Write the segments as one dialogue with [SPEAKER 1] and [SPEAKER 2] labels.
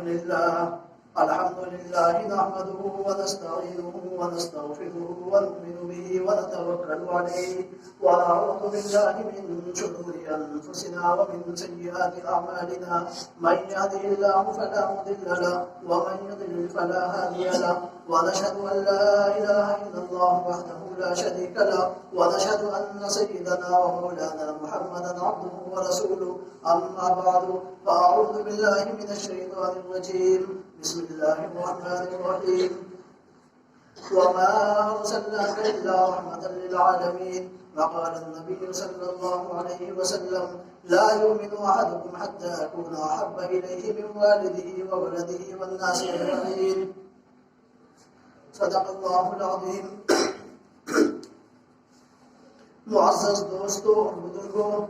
[SPEAKER 1] الحمد لله نحمده ونستعينه ونستغفره ونؤمن به ونتوكل عليه ونعوذ بالله من شرور أنفسنا ومن سيئات أعمالنا من يهده الله فلا مضل له ومن يضلل فلا هادي له ونشهد أن لا إله إلا الله وحده لا شريك له ونشهد أن سيدنا ومولانا محمدا عبده ورسوله أما بعد فأعوذ بالله من الشيطان الرجيم بسم الله الرحمن الرحيم وما أرسلناك إلا رحمة للعالمين وقال النبي صلى الله عليه وسلم لا يؤمن أحدكم حتى أكون أحب إليه من والده وولده والناس أجمعين صدق الله العظيم. معزز دوستوں اور بزرگوں،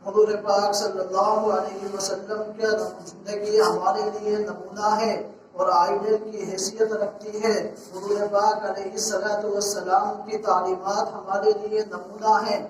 [SPEAKER 1] حضور پاک صلی اللہ علیہ وسلم کی زندگی ہمارے لیے نمونہ ہے اور آئیڈل کی حیثیت رکھتی ہے. حضور پاک علیہ السلام کی تعلیمات ہمارے لیے نمونہ ہیں.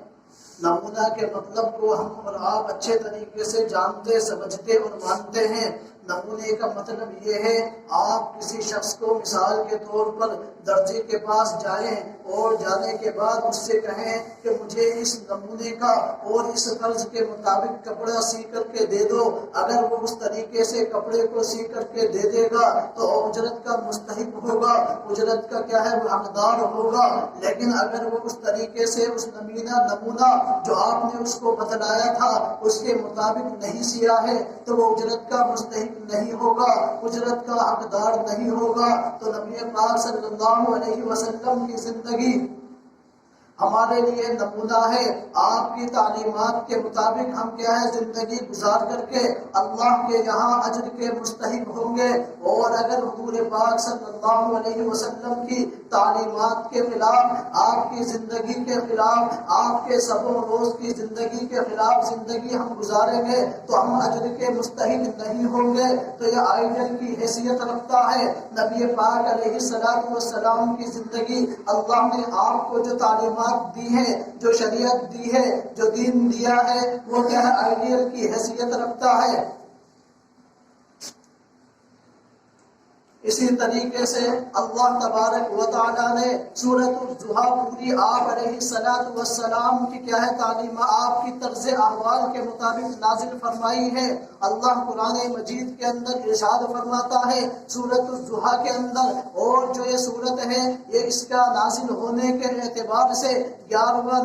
[SPEAKER 1] نمونہ کے مطلب کو ہم اور آپ اچھے طریقے سے جانتے، سمجھتے اور مانتے ہیں. نمونے کا مطلب یہ ہے آپ کسی شخص کو مثال کے طور پر درجے کے پاس جائیں اور جانے کے بعد اس سے کہیں کہ مجھے اس نمونے کا اور اس طرز کے مطابق کپڑا سی کر کے دے دو. اگر وہ اس طریقے سے کپڑے کو سی کر کے دے دے گا تو اجرت کا مستحق ہوگا، اجرت کا کیا ہے وہ حقدار ہوگا. لیکن اگر وہ اس طریقے سے اس نمونہ جو آپ نے اس کو بتلایا تھا اس کے مطابق نہیں سیا ہے تو وہ اجرت کا مستحق نہیں ہوگا، اجرت کا حقدار نہیں ہوگا. تو نبی پاک صلی اللہ علیہ وسلم کی زندگی ہمارے لیے نمونہ ہے. آپ کی تعلیمات کے مطابق ہم کیا ہے زندگی گزار کر کے اللہ کے یہاں اجر کے مستحق ہوں گے. اور اگر حضور پاک صلی اللہ علیہ وسلم کی تعلیمات کے خلاف، آپ کی زندگی کے خلاف، آپ کے سب و روز کی زندگی کے خلاف زندگی ہم گزاریں گے تو ہم اجر کے مستحق نہیں ہوں گے. تو یہ آئیڈل کی حیثیت رکھتا ہے. نبی پاک علیہ السلام کی زندگی، اللہ نے آپ کو جو تعلیمات دی ہے، جو شریعت دی ہے، جو دین دیا ہے، وہ کیا ہے آئیڈیل کی حیثیت رکھتا ہے. اسی طریقے سے اللہ تبارک و تعالی نے سورۃ الضحیٰ پوری آپ علیہ السلام کی کیا ہے تعلیم، آپ کی طرز احوال کے مطابق نازل فرمائی ہے. اللہ قرآن مجید کے اندر ارشاد فرماتا ہے سورۃ الضحیٰ کے اندر، اور جو یہ سورت ہے یہ اس کا نازل ہونے کے اعتبار سے 11واں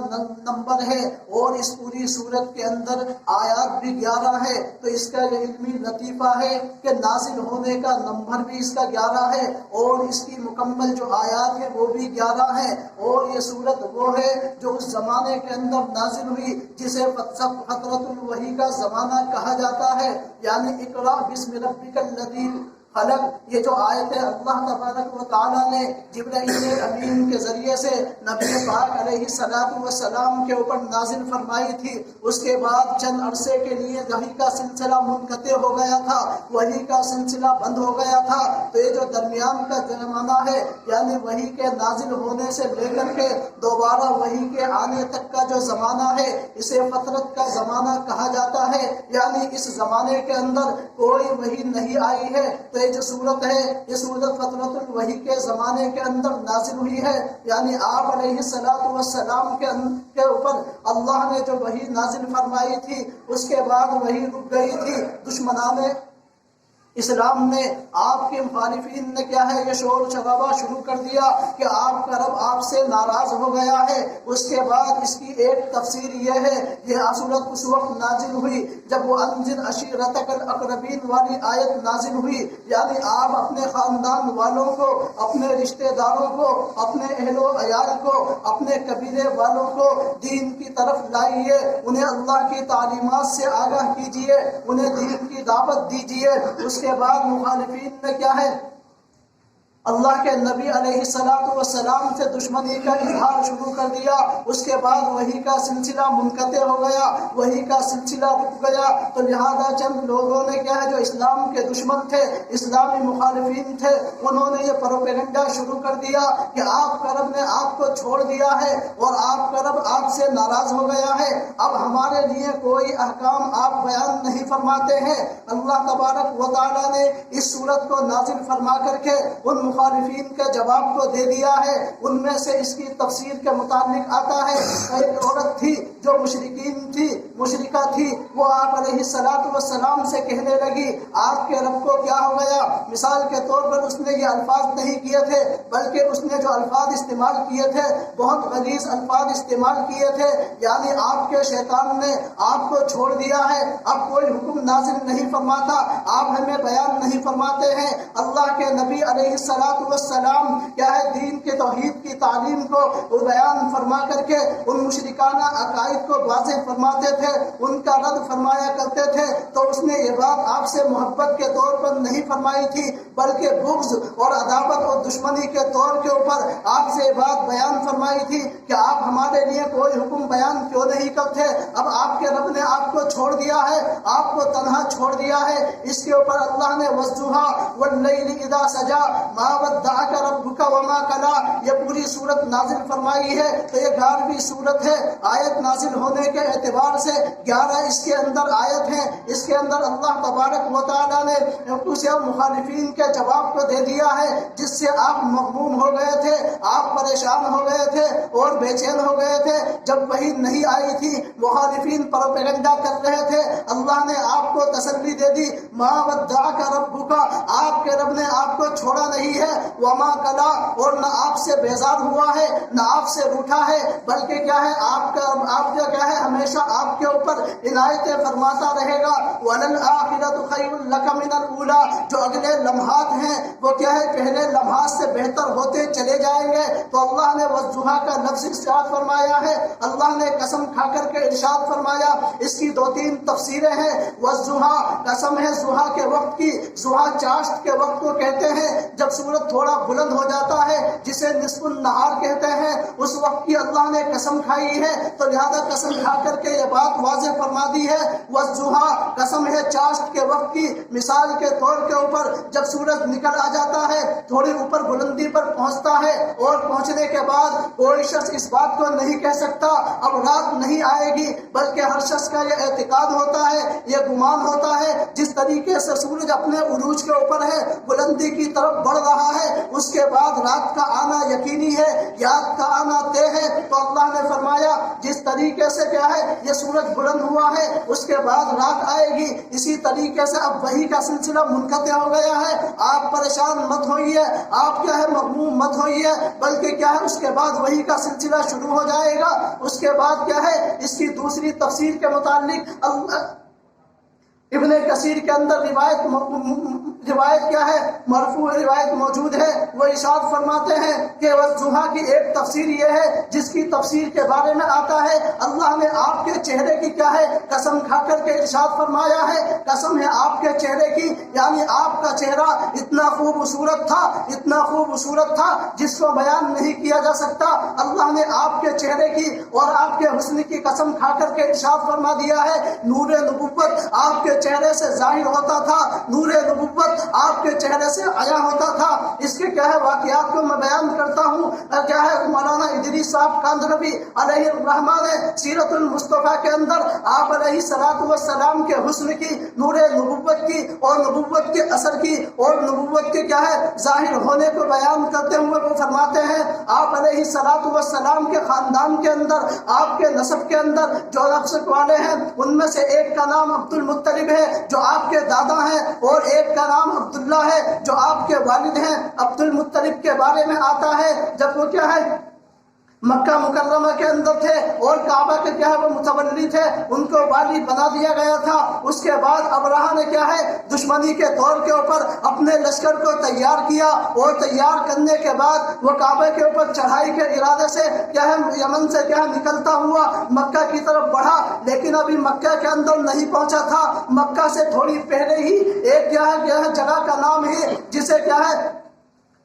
[SPEAKER 1] نمبر ہے اور اس پوری سورت کے اندر آیات بھی 11 ہے. تو اس کا یہ علمی لطیفہ ہے کہ نازل ہونے کا نمبر بھی اس کا 11 ہے اور اس کی مکمل جو آیات ہے وہ بھی 11 ہے. اور یہ سورت وہ ہے جو اس زمانے کے اندر نازل ہوئی جسے فترۃ الوحی کا زمانہ کہا جاتا ہے، یعنی اقرأ بسم ربک الذی خلق. یہ جو آیت ہے اللہ تبارک و تعالیٰ نے جبرائیل امین کے ذریعے سے نبی پاک علیہ السلام کے اوپر نازل فرمائی تھی. اس کے بعد چند عرصے کے لیے وحی کا سلسلہ منقطع ہو گیا تھا، وحی کا سلسلہ بند ہو گیا تھا. تو یہ جو درمیان کا زمانہ ہے یعنی وحی کے نازل ہونے سے لے کر کے دوبارہ وحی کے آنے تک کا جو زمانہ ہے اسے فترت کا زمانہ کہا جاتا ہے. یعنی اس زمانے کے اندر کوئی وحی نہیں آئی ہے. تو یہ جو سورت ہے یہ سورت فترۃ الوحی کے زمانے کے اندر نازل ہوئی ہے. یعنی آپ علیہ السلام کے اوپر اللہ نے جو وحی نازل فرمائی تھی اس کے بعد وحی رک گئی تھی. دشمنان اسلام نے، آپ کے مخالفین نے کیا ہے یہ شور شرابہ شروع کر دیا کہ آپ کا رب آپ سے ناراض ہو گیا ہے. اس کے بعد اس کی ایک تفسیر یہ ہے، یہ سورت اس وقت نازل ہوئی جب وہ انذر عشیرتک الاقربین والی آیت نازل ہوئی. یعنی آپ اپنے خاندان والوں کو، اپنے رشتہ داروں کو، اپنے اہل و عیال کو، اپنے قبیلے والوں کو دین کی طرف لائیے، انہیں اللہ کی تعلیمات سے آگاہ کیجیے، انہیں دین کی دعوت دیجیے. اس کے بعد مخالفین نے کیا ہے اللہ کے نبی علیہ السلام سے دشمنی کا اظہار شروع کر دیا، اس کے بعد وحی کا سلسلہ منقطع ہو گیا، وحی کا سلسلہ رک گیا، تو لہذا چند لوگوں نے کیا ہے جو اسلام کے دشمن تھے، اسلامی مخالفین تھے، انہوں نے یہ پروپیگنڈا شروع کر دیا کہ آپ کا رب نے آپ کو چھوڑ دیا ہے اور آپ کا رب آپ سے ناراض ہو گیا ہے، اب ہمارے لیے کوئی احکام آپ بیان نہیں فرماتے ہیں۔ اللہ تبارک و تعالیٰ نے اس صورت کو نازل فرما کر کے ان مخالفین کے جواب کو دے دیا ہے۔ ان میں سے اس کی تفسیر کے متعلق آتا ہے، ایک عورت تھی جو مشرکین تھی، مشرکہ تھی، وہ آپ علیہ السلام سے کہنے لگی آپ کے رب کو کیا ہو گیا؟ مثال کے طور پر اس نے یہ الفاظ نہیں کیے تھے، بلکہ اس نے جو الفاظ استعمال کیے تھے بہت غلیظ الفاظ استعمال کیے تھے، یعنی آپ کے شیطان نے آپ کو چھوڑ دیا ہے، اب کوئی حکم نازل نہیں فرماتا، آپ ہمیں بیان نہیں فرماتے ہیں۔ اللہ کے نبی علیہ السلام کیا ہے دین کے توحید کی تعلیم کو بیان فرما کر کے ان مشرکانہ عقائد کو واضح فرماتے تھے، ان کا رد فرمایا کرتے تھے، تو اس نے یہ بات آپ سے محبت کے طور پر نہیں فرمائی تھی، بلکہ بغض اور عداوت اور دشمنی کے طور کے اوپر آپ سے یہ بات بیان فرمائی تھی کہ آپ ہمارے لیے کوئی حکم بیان کیوں نہیں کرتے؟ اب آپ کے رب نے آپ کو چھوڑ دیا ہے، آپ کو تنہا چھوڑ دیا ہے۔ اس کے اوپر اللہ نے وَالضُّحَىٰ وَاللَّيْلِ إِذَا سَجَىٰ مَا وَدَّعَكَ رَبُّكَ وَمَا قَلَىٰ، یہ پوری صورت نازل فرمائی ہے، تو یہ 11ویں صورت ہے۔ آیت نازل ہونے کے اعتبار سے 11 اس کے اندر آیت ہیں، اس کے اندر اللہ تبارک و تعالیٰ نے اسے مخالفین کے جواب کو دے دیا ہے جس سے آپ مغموم ہو گئے تھے، آپ پریشان ہو گئے تھے اور بے چین ہو گئے تھے جب وحی نہیں آئی تھی، مخالفین پروپیگنڈا کر رہے تھے۔ اللہ نے آپ کو تسلی دے دی، ما ودعک ربک، آپ کے رب نے آپ کو چھوڑا نہیں ہے، وما قلا، اور نہ آپ سے بیزار ہوا ہے، نہ آپ سے روٹھا ہے، بلکہ کیا ہے آپ کا کیا ہے ہمیشہ آپ کے اوپر عنایتیں فرماتا رہے گا۔ وَلَلْآخِرَةُ خَيْرٌ لَكَ مِنَ الْأُولَىٰ، جو اگلے لمحات ہیں وہ کیا ہے پہلے لمحات سے بہتر ہوتے چلے جائیں گے۔ تو اللہ نے وَالضُّحَىٰ کا لفظ ارشاد فرمایا ہے، اللہ نے قسم کھا کر کے ارشاد فرمایا، اس کی 2-3 تفسیریں ہیں۔ وَالضُّحَىٰ قسم ہے ضحیٰ کے وقت کی، ضحیٰ چاشت کے وقت کو کہتے ہیں جب سورج تھوڑا بلند ہو جاتا ہے، جسے نصف النہار کہتے ہیں، اس وقت کی اللہ نے قسم کھائی ہے، تو لہذا قسم کھا کر کے یہ بات واضح فرما دی ہے۔ وَالضُّحَىٰ قسم ہے چاشت کے وقت کی، مثال کے طور کے اوپر جب سورج نکل آ جاتا ہے، تھوڑی اوپر بلندی پر پہنچتا ہے، اور پہنچنے کے بعد کوئی شخص اس بات کو نہیں کہہ سکتا اب رات نہیں آئے گی، بلکہ ہر شخص کا یہ اعتقاد ہوتا ہے، یہ گمان ہوتا ہے جس طریقے سے سورج اپنے عروج کے اوپر ہے، بلندی کی طرف بڑھ رہا ہے، اس کے بعد رات کا آنا یقینی ہے، رات کا آنا طے ہے۔ تو اللہ نے فرمایا جس طریقے سے کیا ہے یہ سورج بلند ہوا ہے، اس کے بعد رات آئے گی، اسی طریقے سے اب وحی کا سلسلہ منقطع ہو گیا ہے۔ آپ پریشان مت ہوئیے، آپ کیا ہے مغموم مت ہوئیے، بلکہ کیا ہے اس کے بعد وحی کا سلسلہ شروع ہو جائے گا۔ اس کے بعد کیا ہے اس کی دوسری تفسیر کے متعلق ابن کثیر کے اندر روایت کیا ہے مرفوع روایت موجود ہے، وہ ارشاد فرماتے ہیں کہ وضحیٰ کی ایک تفسیر یہ ہے جس کی تفسیر کے بارے میں آتا ہے اللہ نے آپ کے چہرے کی کیا ہے قسم کھا کر کے ارشاد فرمایا ہے، قسم ہے آپ کے چہرے کی، یعنی آپ کا چہرہ اتنا خوبصورت تھا، اتنا خوبصورت تھا جس کو بیان نہیں کیا جا سکتا۔ اللہ نے آپ کے چہرے کی اور آپ کے حسن کی قسم کھا کر کے ارشاد فرما دیا ہے، نور نبوت آپ کے چہرے سے ظاہر ہوتا تھا، نور نبوت آپ کے چہرے سے عیا ہوتا تھا۔ اس کے کیا ہے واقعات کو میں بیان کرتا ہوں، کیا ہے مولانا ادریس صاحب کاندھلوی علیہ الرحمہ نے سیرت المصطفیٰ کے اندر آپ علیہ السلام کے حسن کی، نور نبوت کی اور نبوت کے اثر کی اور نبوت کے کیا ہے ظاہر ہونے کو بیان کرتے ہوئے وہ فرماتے ہیں آپ علیہ السلام کے خاندان کے اندر، آپ کے نسب کے اندر جو نسب والے ہیں ان میں سے ایک کا نام عبد المطلب ہے جو آپ کے دادا ہیں، اور ایک کا نام عبداللہ ہے جو آپ کے والد ہیں۔ عبد المطلب کے بارے میں آتا ہے جب وہ کیا ہے مکہ مکرمہ کے اندر تھے اور کعبہ کے کیا ہے وہ متولی تھے، ان کو والی بنا دیا گیا تھا۔ اس کے بعد ابرہہ نے کیا ہے دشمنی کے طور کے اوپر اپنے لشکر کو تیار کیا، اور تیار کرنے کے بعد وہ کعبہ کے اوپر چڑھائی کے ارادے سے کیا ہے یمن سے کیا ہے نکلتا ہوا مکہ کی طرف بڑھا، لیکن ابھی مکہ کے اندر نہیں پہنچا تھا۔ مکہ سے تھوڑی پہلے ہی ایک کیا ہے جگہ کا نام ہے جسے کیا ہے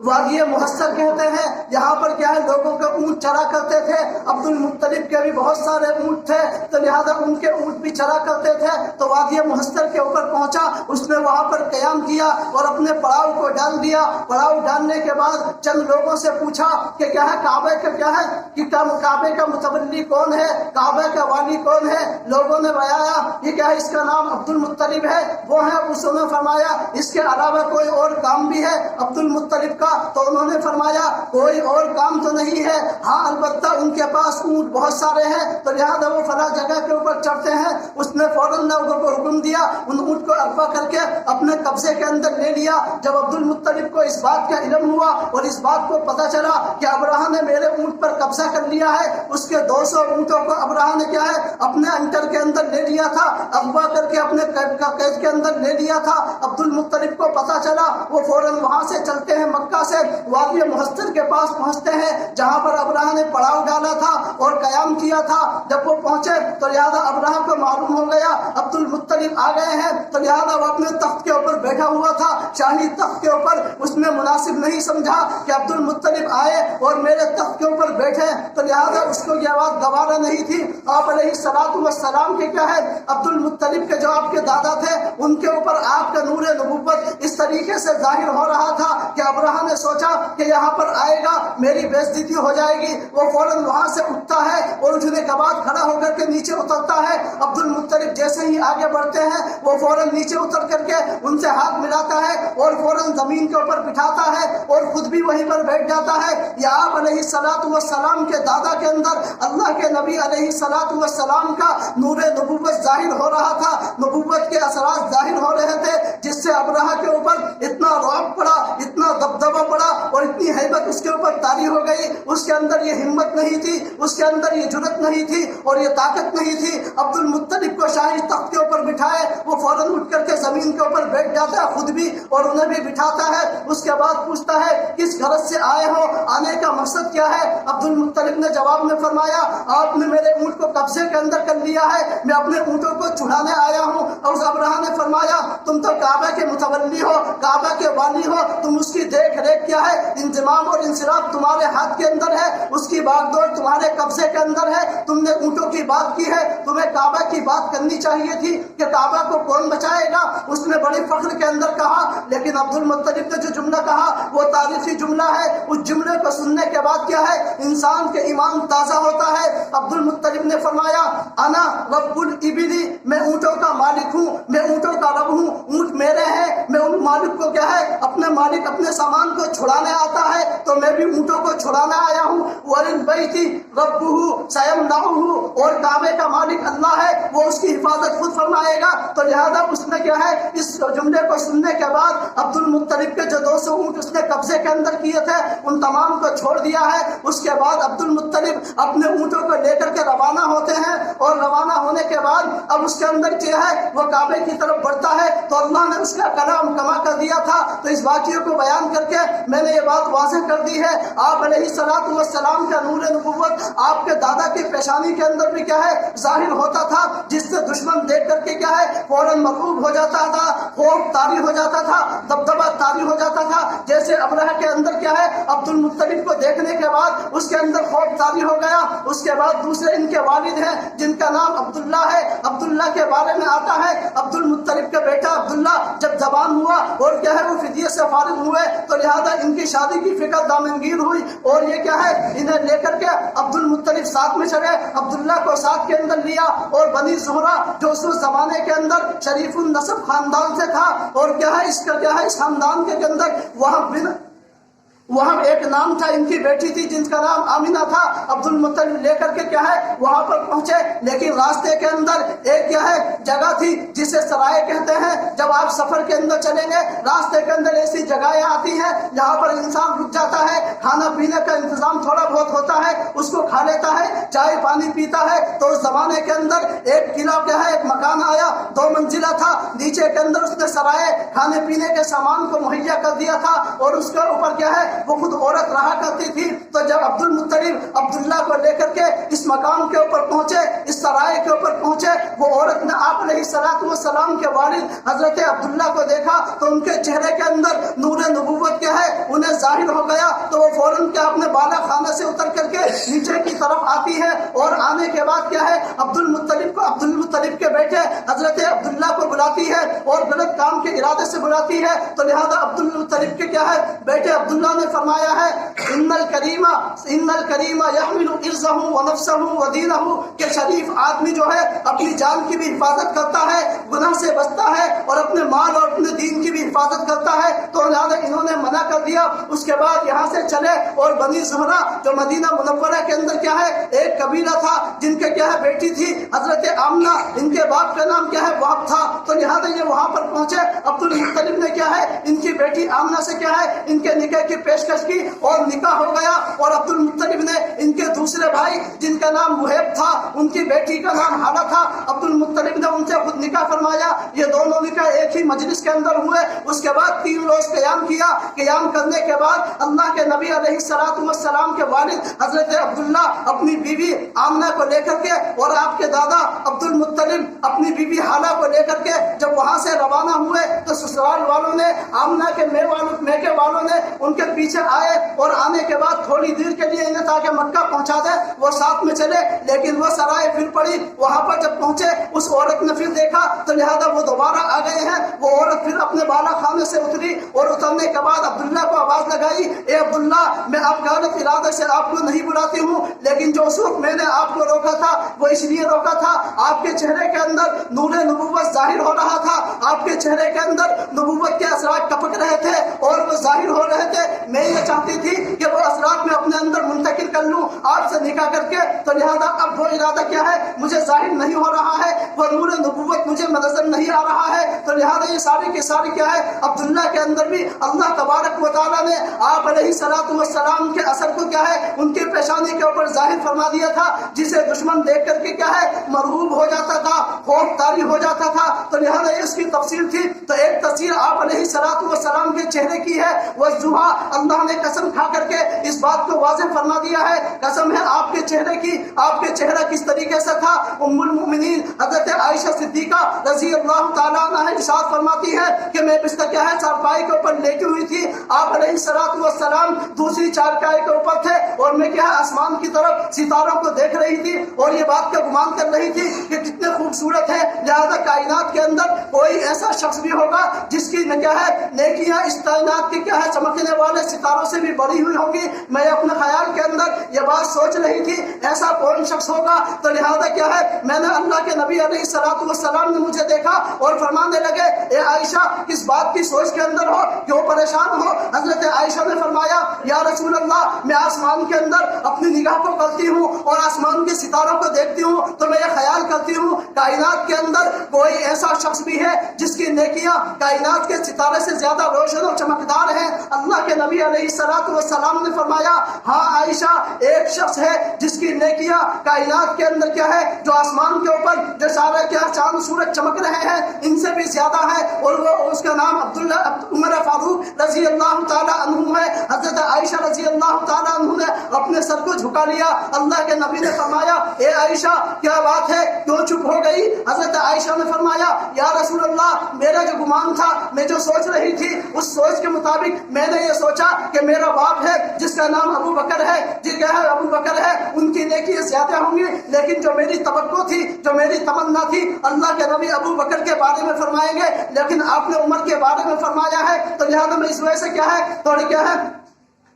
[SPEAKER 1] وادی محصر کہتے ہیں، یہاں پر کیا ہے لوگوں کے اونٹ چرا کرتے تھے، عبد المطلب کے بھی بہت سارے اونٹ تھے تو لہذا ان کے اونٹ بھی چرا کرتے تھے۔ تو وادی محصر کے اوپر پہنچا، اس نے وہاں پر قیام کیا اور اپنے پڑاؤ کو ڈال دیا۔ پڑاؤ ڈالنے کے بعد چند لوگوں سے پوچھا کہ کیا ہے کعبے کا کیا ہے کہ کعبے کا متولی کون ہے، کعبے کا والی کون ہے؟ لوگوں نے بتایا یہ کیا ہے اس کا نام عبد المطلب ہے، وہ ہے۔ اس نے فرمایا اس کے علاوہ کوئی اور کام بھی ہے عبد المطلب کا؟ تو انہوں نے فرمایا کوئی اور کام تو نہیں ہے، ہاں البتہ ان کے پاس اونٹ بہت سارے ہیں تو لہذا وہ فلاں جگہ کے اوپر چڑھتے ہیں۔ اس نے فوراً لوگوں کو حکم دیا، ان اونٹ کو اغوا کر کے اپنے قبضے کے اندر لے لیا۔ جب عبد المطلب کو اس بات کا علم ہوا اور اس بات کو پتہ چلا کہ ابرہہ نے میرے اونٹ پر قبضہ کر لیا ہے، اس کے 200 اونٹوں کو ابرہہ نے کیا ہے اپنے انٹر کے اندر لے لیا تھا، اغوا کر کے اپنے قید کے اندر لے لیا تھا۔ عبد المطلب کو پتہ چلا، وہ فوراً وہاں سے چلتے ہیں، مکہ سے وادی محصر کے پاس پہنچتے ہیں جہاں پر ابرہہ نے پڑاؤ ڈالا تھا اور قیام کیا تھا۔ جب وہ پہنچے تو لہذا ابرہہ کو معلوم ہو گیا عبد المطلب آ گئے ہیں، تو لہذا وہ اپنے تخت کے اوپر بیٹھا ہوا تھا، شاہی تخت کے اوپر۔ اس نے مناسب نہیں سمجھا کہ عبد المطلب آئے اور میرے تخت کے اوپر بیٹھے، تو لہذا اس کو یہ بات گوارا نہیں تھی۔ آپ علیہ الصلوۃ والسلام کے کیا ہے عبد المطلب کے جو آپ کے دادا تھے ان کے اوپر آپ کا نور نبوت اس طریقے سے ظاہر ہو رہا تھا کہ ابرہہ نے سوچا کہ یہاں پر آئے گا میری بے عزتی ہو جائے گی۔ وہ فوراً وہاں سے اٹھتا ہے اور اٹھنے کے بعد کھڑا ہو کر کے نیچے اترتا ہے۔ عبد المطلب جیسے ہی آگے بڑھتے ہیں وہ فوراً نیچے اتر کر کے ان سے ہاتھ ملاتا ہے اور فوراً زمین کے اوپر بٹھاتا ہے اور خود بھی وہیں پر بیٹھ جاتا ہے۔ یا آپ علیہ الصلوۃ والسلام کے دادا کے اندر اللہ کے نبی علیہ الصلوۃ والسلام کا نور نبوت ظاہر ہو رہا تھا، نبوت کے اثرات ظاہر ہو رہے تھے، جس سے ابرہہ کے اوپر اتنا رعب پڑا، اتنا دبدبہ پڑا اور اتنی ہیبت اس کے اوپر طاری ہو گئی۔ اس کے اندر یہ ہمت نہیں تھی، اس کے اندر یہ جرت نہیں تھی اور یہ طاقت نہیں تھی عبد المطلب کو شاہی تخت کے اوپر بٹھائے۔ وہ فوراً اٹھ کر کے زمین کے اوپر بیٹھ جاتا ہے خود بھی اور انہیں بھی بٹھاتا ہے۔ اس کے بعد پوچھتا ہے کس غرض سے آئے ہو، آنے کا مقصد کیا ہے؟ عبد المطلب نے جواب میں فرمایا آپ نے میرے اونٹ کو قبضے کے اندر کر لیا ہے، میں اپنے اونٹوں کو چھڑانے آیا ہوں۔ اور ابرہہ نے فرمایا تم تو کعبہ کے متولی ہو، کعبہ کے والی ہو، تم اس کی دیکھ ریکھ کیا ہے، انضمام اور انصراف تمہارے ہاتھ کے اندر ہے، اس کی باغ دوڑ تمہارے قبضے کے اندر ہے۔ تم نے اونٹوں کی بات کی ہے، تمہیں کعبہ کی بات کرنی چاہیے تھی کہ کعبہ کو کون بچائے گا۔ اس نے بڑے فخر کے اندر کہا، لیکن عبد المطلب نے جو جملہ کہا وہ تاریخی جملہ ہے۔ اس جملے کو سننے کے بعد کیا ہے انسان کے ایمان تازہ ہوتا ہے۔ عبد المطلب نے فرمایا انا رب الابلی، میں اونٹوں کا مالک ہوں، میں اونٹوں کا رب ہوں، اونٹ میرے ہیں، میں ان مالک کو کیا ہے اپنے مالک اپنے سامان کو چھڑانے آتا ہے تو میں بھی اونٹوں کو چھڑانے آیا ہوں۔ وَلِلْبَيْتِ رَبُّهُ سَيَمْنَعُهُ، اور کعبے کا مالک اللہ ہے، وہ اس کی حفاظت خود فرمائے گا۔ تو لہذا اس نے کیا ہے اس جملے کو سننے کے بعد عبد المطلب کے جو 200 اونٹ اس نے قبضے کے اندر کیے تھے ان تمام کو چھوڑ دیا ہے۔ اس کے بعد عبد المطلب اپنے اونٹوں کو لے کر کے روانہ ہوتے ہیں اور روانہ ہونے کے بعد اب اس کے اندر کیا ہے وہ کعبے کی طرف بڑھتا ہے تو اللہ نے اس کا کلام کما کر دیا تھا۔ تو اس واقعے کو بیان کر کے میں نے یہ بات واضح کر دی ہے، آپ علیہ الصلوۃ والسلام کا نور نبوت آپ کے دادا کی پیشانی کے اندر بھی کیا ہے ظاہر ہوتا تھا، جس سے دشمن دیکھ کر کے کیا ہے فوراً مغلوب ہو جاتا تھا، خوف طاری ہو جاتا تھا، دبدبہ طاری ہو جاتا تھا۔ جیسے ابرہہ کے اندر کیا ہے عبد المطلب کو دیکھنے کے بعد اس کے اندر خوف طاری ہو گیا۔ اس کے بعد دوسرے ان کے والد ہیں جن کا نام عبداللہ ہے، عبداللہ کے بارے میں آتا ہے عبد المطلب کا بیٹا عبداللہ جب جوان ہوا اور کیا ہے وہ فدیے سے فارغ ہوئے تو لہذا ان کی شادی کی فکر دامنگیر ہوئی اور یہ کیا ہے انہیں لے کر کے عبد المطلب ساتھ میں چلے، عبداللہ کو ساتھ کے اندر لیا اور بنی زہرہ جو اس زمانے کے اندر شریف النسب خاندان سے تھا اور کیا ہے اس کا کیا ہے اس خاندان کے اندر وہاں ایک نام تھا، ان کی بیٹی تھی جن کا نام آمینہ تھا۔ عبد المطلب لے کر کے کیا ہے وہاں پر پہنچے، لیکن راستے کے اندر ایک کیا ہے جگہ تھی جسے سرائے کہتے ہیں۔ جب آپ سفر کے اندر چلیں گے راستے کے اندر ایسی جگہیں آتی ہیں جہاں پر انسان رک جاتا ہے، کھانا پینے کا انتظام تھوڑا بہت ہوتا ہے، اس کو کھا لیتا ہے، چائے پانی پیتا ہے۔ تو اس زمانے کے اندر ایک قلعہ کیا ہے ایک مکان آیا، 2 منزلہ تھا، نیچے کے اندر اس نے سرائے کھانے پینے کے سامان کو مہیا کر دیا تھا اور اس کے اوپر کیا ہے وہ خود عورت رہا کرتی تھی۔ تو جب عبد المطلب عبداللہ کو لے کر کے اس مقام کے اوپر پہنچے، اس سرائے کے اوپر پہنچے وہ عورت نے آپ علیہ کے والد حضرت عبداللہ کو دیکھا تو ان کے چہرے کے اندر نور نبوت کیا ہے انہیں ظاہر ہو گیا، تو وہ فوراً کیا اپنے بالا خانے سے اتر کر کے نیچے کی طرف آتی ہے، اور آنے کے بعد کیا ہے عبد المطلب کے بیٹے حضرت عبداللہ کو بلاتی ہے اور غلط کام کے ارادے سے بلاتی ہے، تو لہذا عبد المطلب کے کیا ہے بیٹے عبداللہ نے فرمایا ہے ان الکریم یحمل عرضہ ونفسہ ودینہ، کہ شریف آدمی جو ہے اپنی جان کی بھی حفاظت کرتا ہے، گناہ سے بچتا ہے، اور اپنے مال اور اپنے دین کی بھی حفاظت کرتا ہے، تو لہذا انہوں نے منع کر دیا۔ اس کے بعد یہاں سے چلے اور بنی زہرہ جو مدینہ منورہ کے اندر کیا ہے ایک قبیلہ تھا جن کے کیا ہے بیٹی تھی حضرت آمنہ، ان کے باپ کا نام کیا ہے وہب تھا، تو لہذا یہ وہاں پر پہنچے، عبد المطلب نے کیا ہے ان کی بیٹی آمنہ سے کیا ہے ان کے نکاح کی پیشکش کی اور نکاح ہو گیا، اور عبد المطلب نے ان کے دوسرے بھائی جن کا نام محب تھا ان کی بیٹی کا نام حالہ تھا، عبد المطلب نے ان سے خود نکاح فرمایا، یہ دونوں نکاح ایک ہی مجلس کے اندر ہوئے۔ اس کے بعد 3 روز قیام کیا، قیام کرنے کے بعد اللہ کے نبی علیہ السلام کے والد حضرت عبداللہ اپنی بیوی آمنہ کو لے کر کے اور آپ کے دادا عبد المطلب اپنی بیوی حالہ کو لے کر کے جب وہاں سے روانہ ہوئے تو سسرال والوں نے آمنہ کے میکے والوں نے ان کے پیچھے آئے، اور آنے کے بعد تھوڑی دیر کے لیے انہیں تاکہ مکہ پہنچا دے وہ ساتھ میں چلے، لیکن وہ سرائے پھر پڑی، وہاں پر جب پہنچے اس عورت نے پھر دیکھا تو لہذا وہ دوبارہ آ گئے ہیں، وہ عورت پھر اپنے بالا خانے سے اتری اور اترنے کے بعد عبداللہ کو آواز لگائی، اے عبداللہ میں اب غلط ارادے سے آپ کو نہیں بلاتی ہوں، لیکن جو اس وقت میں نے آپ کو روکا تھا وہ اس لیے روکا تھا آپ کے چہرے کے اندر نور نبوت ظاہر ہو رہا تھا، آپ کے چہرے کے اندر نبوت کے اثرات ٹپک رہے تھے اور وہ ظاہر ہو رہے تھے، میں یہ چاہتی تھی کہ وہ اثرات میں اپنے اندر منتقل کر لوں آپ سے نکاح کر کے، تو لہذا اب وہ ارادہ کیا ہے مجھے ظاہر نہیں ہو رہا ہے، وہ نور نبوت مجھے نظر نہیں آ رہا ہے، تو لہذا یہ ساری کی ساری کیا ہے عبداللہ کے اندر بھی اللہ تبارک و تعالیٰ نے آپ علیہ السلام کے اثر کو کیا ہے ان کی پیشانی کے اوپر ظاہر فرما دیا تھا، جسے دشمن دیکھ کر کے کیا ہے مرعوب ہو جاتا تھا، خوف طاری ہو جاتا تھا، تو لہذا اس کی تفصیل تھی۔ تو ایک تصویر آپ علیہ السلام کے چہرے کی ہے، والضحیٰ اللہ نے قسم کھا کر کے اس بات کو واضح فرما دیا ہے، قسم ہے آپ کے چہرے کی، آپ کے چہرہ کس طریقے سے تھا۔ ام المؤمنین حضرت عائشہ صدیقہ رضی اللہ تعالیٰ عنہا ارشاد فرماتی ہے کہ میں بستر کیا ہے چارپائی کے اوپر لیٹی ہوئی تھی، آپ علیہ السلام دوسری چارپائی کے اوپر تھے، اور میں کیا ہے آسمان کی طرف ستاروں کو دیکھ رہی تھی اور یہ بات کا گمان کر رہی تھی کہ کتنے خوبصورت ہے، لہذا کائنات کے اندر کوئی ایسا شخص بھی ہوگا جس کی کیا ہے نیکیاں اس کائنات کی کیا ہے چمکنے والے ستاروں سے بھی بڑی ہوئی ہوں گی۔ میں اپنے خیال کے اندر یہ بات سوچ رہی تھی ایسا کون شخص ہوگا، تو لہذا کیا ہے میں نے اللہ کے نبی علیہ السلام نے مجھے دیکھا اور فرمانے لگے اے عائشہ کس بات کی سوچ کے اندر ہو، کیوں پریشان ہو؟ حضرت عائشہ نے فرمایا یا رسول اللہ میں آسمان کے اندر اپنی نگاہ کو کرتی ہوں اور آسمان کے ستاروں کو دیکھتی ہوں تو میں یہ خیال کرتی ہوں کائنات کے اندر کوئی ایسا شخص بھی ہے جس کی نیکیاں کائنات کے ستارے سے زیادہ روشن اور چمکدار ہیں۔ اللہ کے نبی علیہ السلام نے فرمایا ہاں عائشہ ایک شخص ہے جس کی نیکیاں کائنات کے اندر کیا ہے جو آسمان کے اوپر جو سارے کیا چاند سورج چمک رہے ہیں ان سے بھی زیادہ ہے، اور وہ اس کا نام عمر فاروق رضی اللہ تعالیٰ عنہ ہے۔ حضرت عائشہ رضی اللہ تعالیٰ عنہ نے اپنے سر کو جھکا لیا، اللہ کے نبی نے فرمایا اے عائشہ کیا بات ہے کیوں چپ ہو گئی؟ حضرت عائشہ نے فرمایا یا رسول اللہ میرا جو گمان تھا میں جو سوچ رہی تھی اس سوچ کے مطابق میں نے یہ سوچا کہ میرا باپ ہے جس کا نام ابو بکر ہے، ابو بکر ہے ان کی نیکی زیادہ ہوں گی، لیکن جو میری توقع تھی جو میری تمنا تھی اللہ کے نبی ابو بکر کے بارے میں فرمائیں گے، لیکن آپ نے عمر کے بارے میں فرمایا ہے، تو لہذا میں اس وجہ سے کیا ہے تھوڑی کیا ہے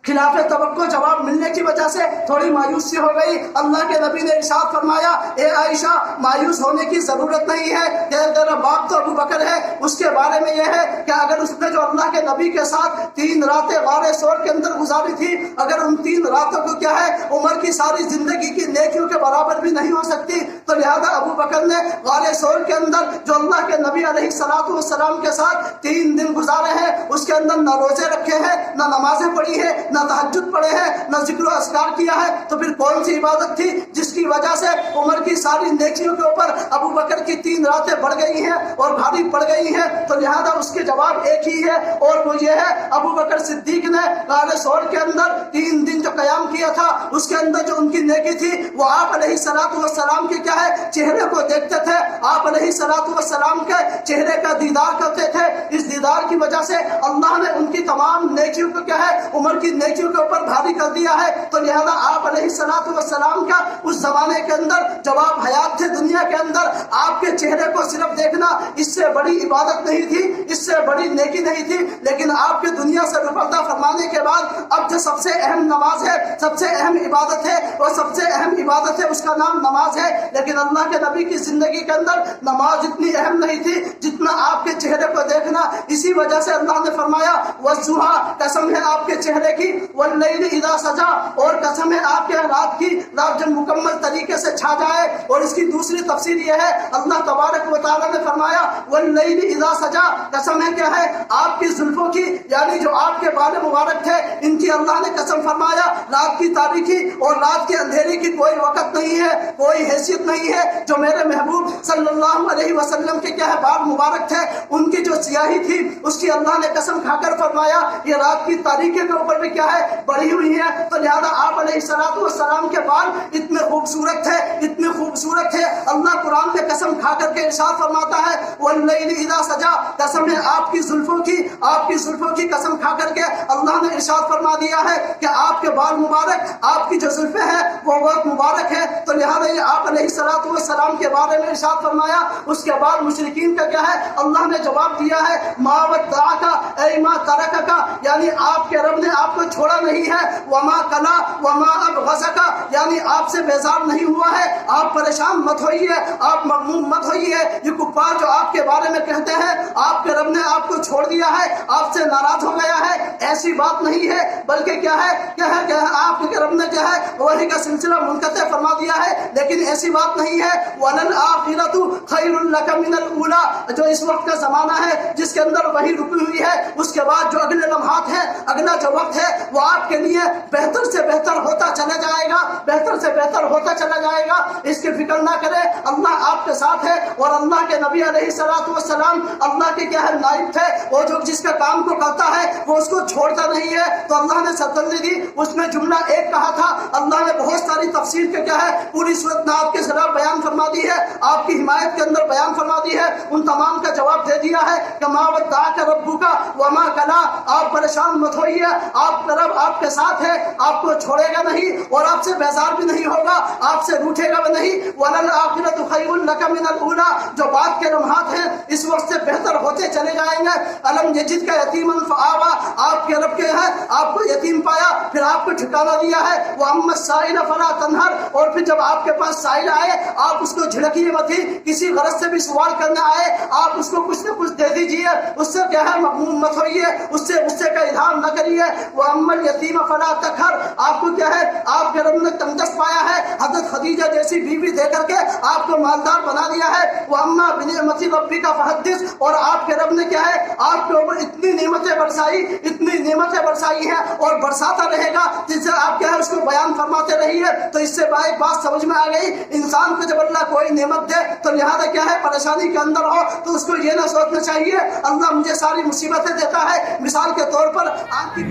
[SPEAKER 1] خلاف توقع جواب ملنے کی وجہ سے تھوڑی مایوسی ہو گئی۔ اللہ کے نبی نے ارشاد فرمایا اے عائشہ مایوس ہونے کی ضرورت نہیں ہے کہ تیرا باپ تو ابو بکر ہے، اس کے بارے میں یہ ہے کہ اگر اس نے جو اللہ کے نبی کے ساتھ 3 راتیں غار ثور کے اندر گزاری تھی، اگر ان 3 راتوں کو کیا ہے عمر کی ساری زندگی کی نیکیوں کے برابر بھی نہیں ہو سکتی، تو لہذا ابو بکر نے غار ثور کے اندر جو اللہ کے نبی علیہ السلام کے ساتھ 3 دن گزارے ہیں اس کے اندر نہ روزے رکھے ہیں نہ نمازیں پڑھی ہیں نہ تہجد پڑھے ہیں نہ ذکر و اذکار کیا ہے، تو پھر کون سی عبادت تھی جس کی وجہ سے عمر کی ساری نیکیوں کے اوپر ابو بکر کی 3 راتیں بڑھ گئی ہیں اور بھاری پڑ گئی ہیں؟ تو لہذا اس کے جواب ایک ہی ہے اور وہ یہ ہے ابو بکر صدیق نے غار ثور کے اندر 3 دن جو قیام کیا تھا اس کے اندر جو ان کی نیکی تھی وہ آپ علیہ السلام کے کیا ہے چہرے کو دیکھتے تھے, آپ علیہ کے چہرے کا دیدار کرتے تھے. اس دیدار کی وجہ سے اللہ نے ان کی تمام نیکیوں کو کیا ہے, عمر کی نیکیوں کے اوپر بھاری کر دیا ہے. تو لہذا آپ علیہ السلام کا اس زمانے کے اندر جب آپ حیات تھے دنیا کے اندر, آپ کے چہرے کو صرف دیکھنا اس سے بڑی عبادت نہیں تھی, اس سے بڑی نیکی نہیں تھی. لیکن آپ کے دنیا سے رخصت فرمانے کے بعد اب جو سب سے اہم نماز ہے, سب سے اہم عبادت ہے, اور سب سے اہم عبادت ہے, اس کا نام نماز ہے. لیکن اللہ کے نبی کی زندگی کے اندر نماز اتنی اہم نہیں تھی جتنا آپ کے چہرے کو دیکھنا. اسی وجہ سے اللہ نے فرمایا والضحیٰ, قسم ہے آپ کے چہرے کی, واللیل اذا سجا, اور قسم ہے آپ کے رات کی, رات جب مکمل طریقے سے چھا جائے. اور اس کی دوسری تفسیر یہ ہے, اللہ تبارک و تعالیٰ نے فرمایا واللیل اذا سجا, قسم ہے کیا ہے آپ کی زلفوں کی, یعنی جو آپ کے بال مبارک تھے ان کی اللہ نے قسم فرمایا. رات کی تاریکی اور رات کے اندھیرے کی کوئی وقت نہیں ہے, کوئی حیثیت نہیں ہے جو میرے محبوب صلی اللہ علیہ وسلم کے کیا ہے بال مبارک تھے, ان کی جو سیاہی تھی اس کی اللہ نے قسم کھا کر فرمایا یہ رات کی تاریکی کے اوپر بھی کیا ہے بڑھی ہوئی ہے. تو لہذا آپ علیہ السلام کے بال اتنے خوبصورت تھے, اتنے خوبصورت تھے. اللہ قرآن میں قسم کھا کر کے ارشاد فرماتا ہے واللیل اذا سجا, قسم ہے آپ کی زلفوں کی, آپ کی زلفوں کی قسم کھا کر کے اللہ نے ارشاد فرما دیا ہے کہ آپ کے بال مبارک, آپ کی جو زلفیں ہیں وہ بہت مبارک ہے. تو لہذا یہ آپ علیہ السلام کے بارے میں ارشاد فرمایا. اس کے بعد مشرکین کا کیا ہے اللہ نے جواب دیا ہے ما ودعک اے ما ترکک, یعنی آپ کے رب نے آپ کو چھوڑا نہیں ہے. وما کلا وما ابغضک, یعنی آپ سے بیزار نہیں ہوا ہے. آپ پریشان مت ہوئیے, آپ مغموم مت ہوئیے. یہ کفار جو آپ کے بارے میں کہتے ہیں آپ کے رب نے آپ کو چھوڑ دیا ہے, آپ سے ناراض ہو گیا ہے, ایسی بات نہیں ہے. بلکہ کیا ہے کہ آپ کے رب نے جو ہے وحی کا سلسلہ منقطع فرما دیا ہے. لیکن ایسی بات نہیں ہے. وَلَلْآخِرَةُ خَيْرٌ لَكَ مِنَ الْأُولَىٰ, جو اس وقت کا زمانہ ہے جس کے اندر وحی رکی ہوئی ہے, اس کے بعد جو اگلے لمحات ہیں, اگلا جو وقت ہے وہ آپ کے لیے بہتر سے بہتر ہوتا چلا جائے گا, بہتر سے بہتر ہوتا چلا جائے گا. اس کی فکر نہ کرے, اللہ آپ کے ساتھ ہے. اور اللہ کے نبی علیہ السلام اللہ کے کیا ہے نائب تھے, وہ جو جس کا کام کو کرتا ہے وہ اس کو چھوڑتا نہیں ہے. تو اللہ نے سرگردی دی, اس میں جملہ ایک کہا تھا, اللہ نے بہت ساری تفسیر کے کیا ہے پوری صورت میں آپ کے ذرا بیان فرما دی ہے, آپ کی حمایت کے اندر بیان فرما دی ہے. ان تمام کا جواب دے دیا ہے کہ ما ودعک ربک وما کلا, آپ پریشان مت ہوئیے, آپ کا رب آپ کے ساتھ ہے, آپ کو چھوڑے گا نہیں اور آپ سے بیزار بھی نہیں ہوگا, آپ سے روٹھے گا بھی نہیں. وَلَلْآخِرَةُ خَيْرٌ لَكَ مِنَ الْأُولَىٰ, جو بعد کے لمحات ہیں اس وقت سے بہتر ہوتے چلے جائیں گے. الم یجد کا یتیما فآویٰ, آپ کے رب کے ہے آپ کو یتیم پایا پھر آپ کو ٹھکانہ دیا ہے. وَأَمَّا السَّائِلَ فَلَا تَنْهَرْ, اور پھر جب آپ کے پاس سائل آئے آپ اس کو جھڑکیے مت, کسی غرض سے بھی سوال کرنے آئے آپ اس کو کچھ نہ کچھ دے دیجیے, اس سے کیا ہے مغموم مت ہوئیے, اس سے غصے کا اظہار نہ کریے. وَأَمَّا الْيَتِيمَ فَلَا تَقْهَرْ, آپ کو کیا ہے آپ کے رب نے تنگدست پایا ہے, حضرت خدیجہ جیسی بیوی دے کر کے آپ کو مالدار بنا دیا ہے. وَأَمَّا بِنِعْمَتِ رَبِّكَ فَحَدِّثْ, اور آپ کے رب نے کیا ہے آپ کے اوپر اتنی نعمتیں برسائی, اتنی نعمتیں برسائی ہیں اور برساتا رہے گا, جس سے آپ کیا ہے اس کو بیان فرماتے رہیے. تو اس سے ایک بات سمجھ میں آ گئی, انسان کو جب اللہ کوئی نعمت دے تو لہذا کیا ہے پریشانی کے اندر ہو تو اس کو یہ نہ سوچنا چاہیے اللہ مجھے ساری مصیبتیں دیتا ہے. مثال کے طور پر آپ کی